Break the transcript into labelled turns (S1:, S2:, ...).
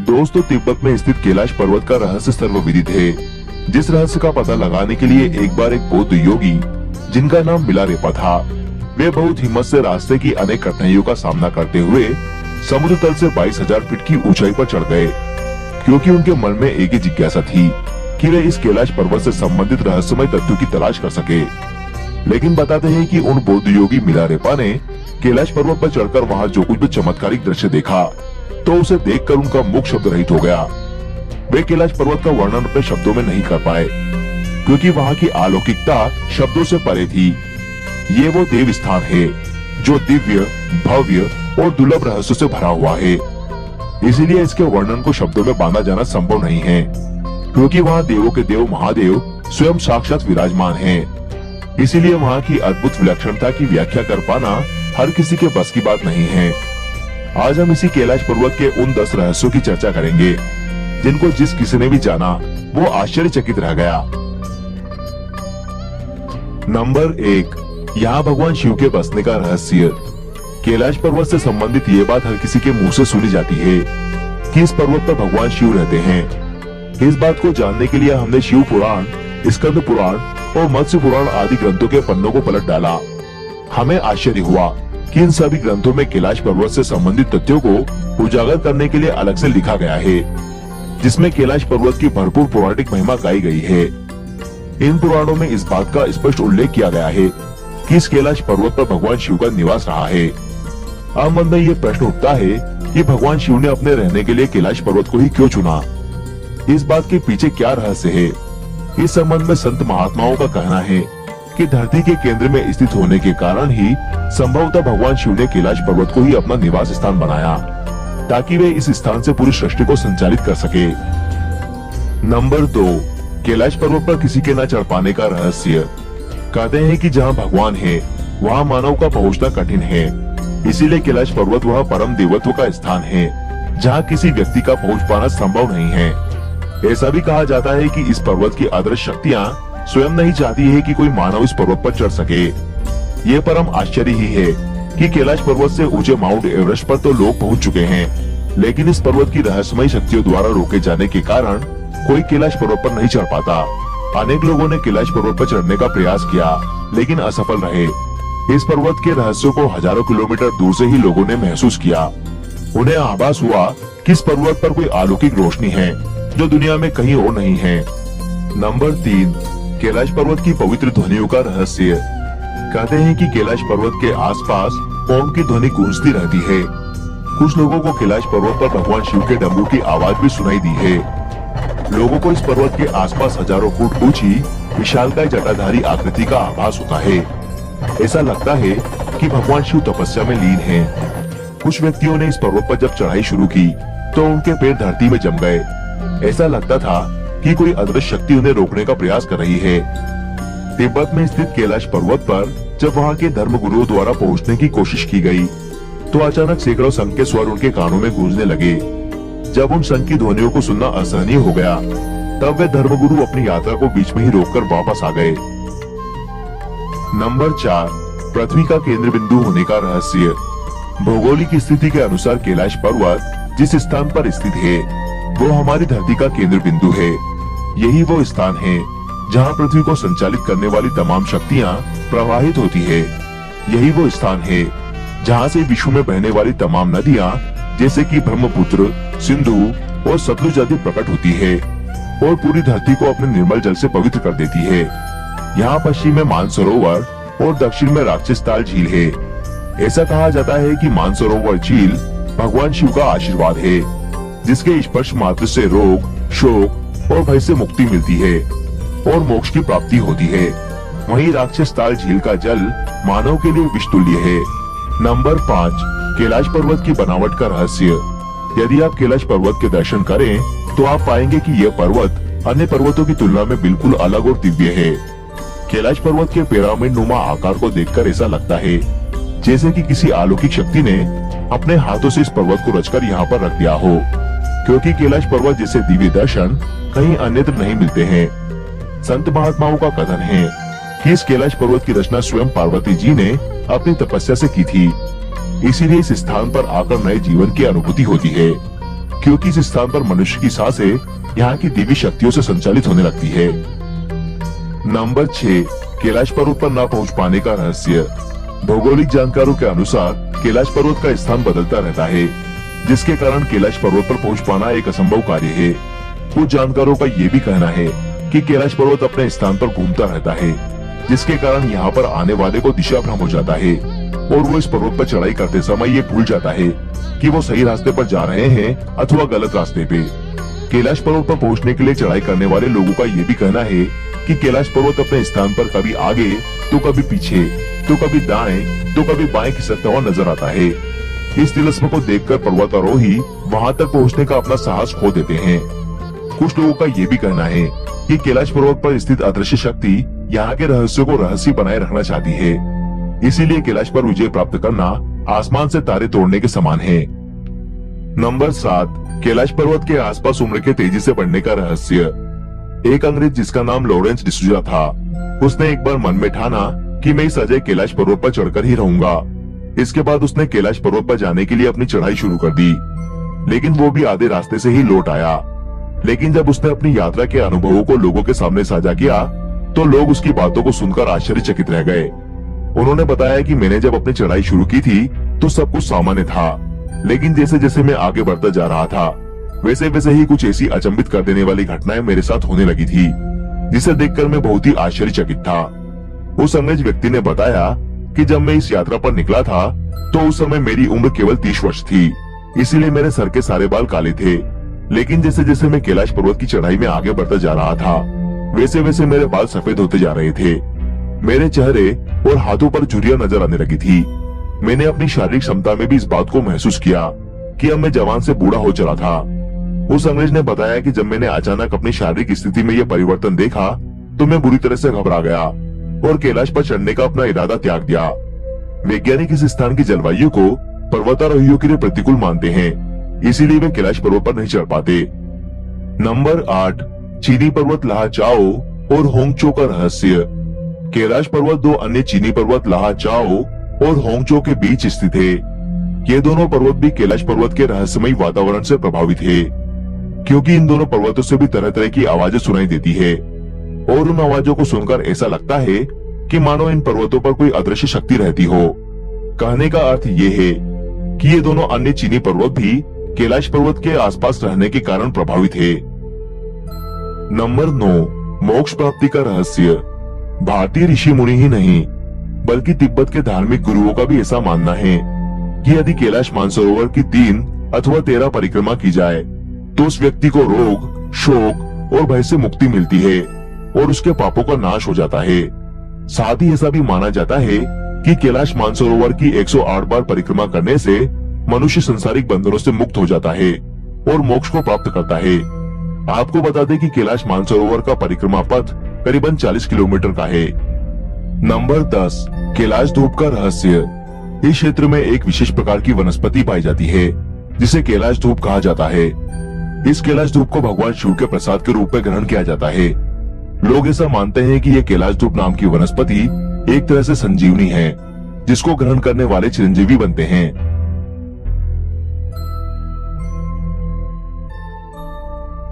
S1: दोस्तों, तिब्बत में स्थित कैलाश पर्वत का रहस्य सर्वविदित है। जिस रहस्य का पता लगाने के लिए एक बार एक बौद्ध योगी जिनका नाम मिलारेपा था, वे बहुत हिम्मत से रास्ते की अनेक कठिनाइयों का सामना करते हुए समुद्र तल से 22,000 फीट की ऊंचाई पर चढ़ गए, क्योंकि उनके मन में एक ही जिज्ञासा थी कि वे इस कैलाश पर्वत से संबंधित रहस्यमय तथ्यों की तलाश कर सके। लेकिन बताते हैं कि उन बौद्ध योगी मिलारेपा ने कैलाश पर्वत पर चढ़कर वहाँ जो कुछ भी चमत्कारिक दृश्य देखा, तो उसे देखकर उनका मुख शब्द रहित हो गया। वे कैलाश पर्वत का वर्णन अपने शब्दों में नहीं कर पाए, क्योंकि वहाँ की अलौकिकता शब्दों से परे थी। ये वो देव स्थान है जो दिव्य, भव्य और दुर्लभ रहस्यों से भरा हुआ है। इसीलिए इसके वर्णन को शब्दों में बांधा जाना संभव नहीं है, क्योंकि वहाँ देवों के देव महादेव स्वयं साक्षात विराजमान हैं। इसीलिए वहाँ की अद्भुत विलक्षणता की व्याख्या कर पाना हर किसी के बस की बात नहीं है। आज हम इसी कैलाश पर्वत के उन 10 रहस्यों की चर्चा करेंगे, जिनको जिस किसी ने भी जाना वो आश्चर्यचकित रह गया। नंबर 1, यहाँ भगवान शिव के बसने का रहस्य। कैलाश पर्वत से संबंधित ये बात हर किसी के मुंह से सुनी जाती है कि इस पर्वत पर भगवान शिव रहते हैं। इस बात को जानने के लिए हमने शिव पुराण, स्कंद पुराण और मत्स्य पुराण आदि ग्रंथों के पन्नों को पलट डाला। हमें आश्चर्य हुआ कि इन सभी ग्रंथों में कैलाश पर्वत से संबंधित तथ्यों को उजागर करने के लिए अलग से लिखा गया है, जिसमें कैलाश पर्वत की भरपूर पौराणिक महिमा गाई गई है। इन पुराणों में इस बात का स्पष्ट उल्लेख किया गया है कि इस कैलाश पर्वत पर भगवान शिव का निवास रहा है। अब मन में ये प्रश्न उठता है कि भगवान शिव ने अपने रहने के लिए कैलाश पर्वत को ही क्यों चुना? इस बात के पीछे क्या रहस्य है? इस संबंध में संत महात्माओं का कहना है कि धरती के केंद्र में स्थित होने के कारण ही संभवतः भगवान शिव ने कैलाश पर्वत को ही अपना निवास स्थान बनाया, ताकि वे इस स्थान से पूरी सृष्टि को संचालित कर सके। नंबर 2, कैलाश पर्वत पर किसी के न चढ़ पाने का रहस्य। कहते हैं कि जहाँ भगवान है वहाँ मानव का पहुँचना कठिन है। इसीलिए कैलाश पर्वत वह परम देवत्व का स्थान है जहाँ किसी व्यक्ति का पहुँच पाना संभव नहीं है। ऐसा भी कहा जाता है कि इस पर्वत की अदृश्य शक्तियाँ स्वयं नहीं चाहती है कि कोई मानव इस पर्वत पर चढ़ सके। ये परम आश्चर्य ही है कि कैलाश पर्वत से ऊंचे माउंट एवरेस्ट पर तो लोग पहुंच चुके हैं, लेकिन इस पर्वत की रहस्यमयी शक्तियों द्वारा रोके जाने के कारण कोई कैलाश पर्वत पर नहीं चढ़ पाता। अनेक लोगों ने कैलाश पर्वत पर चढ़ने का प्रयास किया, लेकिन असफल रहे। इस पर्वत के रहस्यों को हजारों किलोमीटर दूर से ही लोगों ने महसूस किया। उन्हें आभास हुआ कि इस पर्वत पर कोई अलौकिक रोशनी है जो दुनिया में कहीं और नहीं है। नंबर 3, कैलाश पर्वत की पवित्र ध्वनियों का रहस्य। कहते हैं कि कैलाश पर्वत के आसपास ओम की ध्वनि गूंजती रहती है। कुछ लोगों को कैलाश पर्वत पर भगवान शिव के डमरू की आवाज भी सुनाई दी है। लोगों को इस पर्वत के आसपास हजारों फुट ऊंची विशालकाय जटाधारी आकृति का आभास होता है। ऐसा लगता है कि भगवान शिव तपस्या में लीन हैं। कुछ व्यक्तियों ने इस पर्वत पर जब चढ़ाई शुरू की तो उनके पैर धरती में जम गए। ऐसा लगता था कि कोई अदृश्य शक्ति उन्हें रोकने का प्रयास कर रही है। तिब्बत में स्थित कैलाश पर्वत पर जब वहाँ के धर्मगुरुओं द्वारा पहुँचने की कोशिश की गई, तो अचानक सैकड़ों शंख के स्वर उनके कानों में गूंजने लगे। जब उन शंख की ध्वनियों को सुनना असहनीय हो गया, तब वे धर्मगुरु अपनी यात्रा को बीच में ही रोककर वापस आ गए। नंबर 4, पृथ्वी का केंद्र बिंदु होने का रहस्य। भौगोलिक स्थिति के अनुसार कैलाश पर्वत जिस स्थान पर स्थित है वो हमारी धरती का केंद्र बिंदु है। यही वो स्थान है जहाँ पृथ्वी को संचालित करने वाली तमाम शक्तियाँ प्रवाहित होती है। यही वो स्थान है जहाँ से विश्व में बहने वाली तमाम नदियाँ जैसे कि ब्रह्मपुत्र, सिंधु और सतलुज आदि प्रकट होती है और पूरी धरती को अपने निर्मल जल से पवित्र कर देती है। यहाँ पश्चिम में मानसरोवर और दक्षिण में राक्षस ताल झील है। ऐसा कहा जाता है कि मानसरोवर झील भगवान शिव का आशीर्वाद है, जिसके स्पर्श मात्र से रोग, शोक और भय से मुक्ति मिलती है और मोक्ष की प्राप्ति होती है। वहीं राक्षस ताल झील का जल मानव के लिए विषतुल्य है। नंबर 5, कैलाश पर्वत की बनावट का रहस्य। यदि आप कैलाश पर्वत के दर्शन करें तो आप पाएंगे कि यह पर्वत अन्य पर्वतों की तुलना में बिल्कुल अलग और दिव्य है। कैलाश पर्वत के पिरामिड नुमा आकार को देखकर ऐसा लगता है जैसे कि किसी अलौकिक शक्ति ने अपने हाथों से इस पर्वत को रचकर यहाँ पर रख दिया हो, क्योंकि कैलाश पर्वत जैसे दिव्य दर्शन कहीं अन्यत्र नहीं मिलते हैं। संत महात्माओं का कथन है कि इस कैलाश पर्वत की रचना स्वयं पार्वती जी ने अपनी तपस्या से की थी। इसीलिए इस स्थान पर आकर नए जीवन की अनुभूति होती है। क्योंकि इस स्थान पर मनुष्य की सांसें यहाँ की देवी शक्तियों से संचालित होने लगती है। नंबर 6, कैलाश पर्वत पर न पहुँच पाने का रहस्य। भौगोलिक जानकारों के अनुसार कैलाश पर्वत का स्थान बदलता रहता है, जिसके कारण कैलाश पर्वत पर पहुँच पाना एक असंभव कार्य है। कुछ जानकारों का ये भी कहना है कि कैलाश पर्वत अपने स्थान पर घूमता रहता है, जिसके कारण यहाँ पर आने वाले को दिशा भ्रम हो जाता है और वो इस पर्वत पर चढ़ाई करते समय ये भूल जाता है कि वो सही रास्ते पर जा रहे हैं अथवा गलत रास्ते पे। कैलाश पर्वत पर पहुंचने के लिए चढ़ाई करने वाले लोगों का ये भी कहना है कि कैलाश पर्वत अपने स्थान पर कभी आगे तो कभी पीछे तो कभी दाएं तो कभी बाएं खिसकता हुआ नजर आता है। इस तिलिस्म को देखकर पर्वतारोही वहां तक पहुंचने का अपना साहस खो देते हैं। कुछ लोगों का ये भी कहना है कि कैलाश पर्वत पर स्थित अदृश्य शक्ति यहाँ के रहस्यों को रहस्य बनाए रखना चाहती है, इसीलिए कैलाश पर विजय प्राप्त करना आसमान से तारे तोड़ने के समान है। नंबर 7, कैलाश पर्वत के आसपास उम्र के तेजी से बढ़ने का रहस्य। एक अंग्रेज जिसका नाम लॉरेंस डिसूजा था, उसने एक बार मन में ठाना कि मैं इस अजय कैलाश पर्वत पर चढ़कर ही रहूंगा। इसके बाद उसने कैलाश पर्वत पर जाने के लिए अपनी चढ़ाई शुरू कर दी, लेकिन वो भी आधे रास्ते से ही लौट आया। लेकिन जब उसने अपनी यात्रा के अनुभवों को लोगों के सामने साझा किया तो लोग उसकी बातों को सुनकर आश्चर्यचकित रह गए। उन्होंने बताया कि मैंने जब अपनी चढ़ाई शुरू की थी तो सब कुछ सामान्य था, लेकिन जैसे जैसे मैं आगे बढ़ता जा रहा था वैसे वैसे ही कुछ ऐसी अचंभित कर देने वाली घटनाएं मेरे साथ होने लगी थी, जिसे देखकर मैं बहुत ही आश्चर्यचकित था। उस अंग्रेज व्यक्ति ने बताया कि जब मैं इस यात्रा पर निकला था तो उस समय मेरी उम्र केवल 30 वर्ष थी, इसीलिए मेरे सर के सारे बाल काले थे। लेकिन जैसे जैसे मैं कैलाश पर्वत की चढ़ाई में आगे बढ़ता जा रहा था वैसे वैसे मेरे बाल सफेद होते जा रहे थे। मेरे चेहरे और हाथों पर झुर्रियां नजर आने लगी थी। मैंने अपनी शारीरिक क्षमता में भी इस बात को महसूस किया कि अब मैं जवान से बूढ़ा हो चला था। उस अंग्रेज ने बताया कि जब मैंने अचानक अपनी शारीरिक स्थिति में यह परिवर्तन देखा तो मैं बुरी तरह से घबरा गया और कैलाश पर चढ़ने का अपना इरादा त्याग दिया। वैज्ञानिक इस स्थान की जलवायु को पर्वतारोहियों के लिए प्रतिकूल मानते हैं, इसीलिए वे कैलाश पर्वत पर नहीं चढ़ पाते। नंबर 8, चीनी पर्वत लाहा चाओ और होंगचो का रहस्य। कैलाश पर्वत दो अन्य चीनी पर्वत लाहा चाओ और होंगचो के बीच स्थित है। ये दोनों पर्वत भी कैलाश पर्वत के रहस्यमयी वातावरण से प्रभावित है, क्योंकि इन दोनों पर्वतों से भी तरह तरह की आवाजें सुनाई देती है और उन आवाजों को सुनकर ऐसा लगता है कि मानो इन पर्वतों पर कोई अदृश्य शक्ति रहती हो। कहने का अर्थ ये है कि ये दोनों अन्य चीनी पर्वत भी कैलाश पर्वत के आसपास रहने के कारण प्रभावित है। नंबर 9, मोक्ष प्राप्ति का रहस्य। भारतीय ऋषि मुनि ही नहीं बल्कि तिब्बत के धार्मिक गुरुओं का भी ऐसा मानना है कि यदि कैलाश मानसरोवर की 3 अथवा 13 परिक्रमा की जाए तो उस व्यक्ति को रोग, शोक और भय से मुक्ति मिलती है और उसके पापों का नाश हो जाता है। साथ ही ऐसा भी माना जाता है कि कैलाश मानसरोवर की 108 बार परिक्रमा करने से मनुष्य संसारिक बंधनों से मुक्त हो जाता है और मोक्ष को प्राप्त करता है। आपको बता दें कि कैलाश मानसरोवर का परिक्रमा पथ करीबन 40 किलोमीटर का है। नंबर 10, कैलाश धूप का रहस्य। इस क्षेत्र में एक विशेष प्रकार की वनस्पति पाई जाती है जिसे कैलाश धूप कहा जाता है। इस कैलाश धूप को भगवान शिव के प्रसाद के रूप में ग्रहण किया जाता है। लोग ऐसा मानते हैं कि यह कैलाश धूप नाम की वनस्पति एक तरह से संजीवनी है, जिसको ग्रहण करने वाले चिरंजीवी बनते हैं।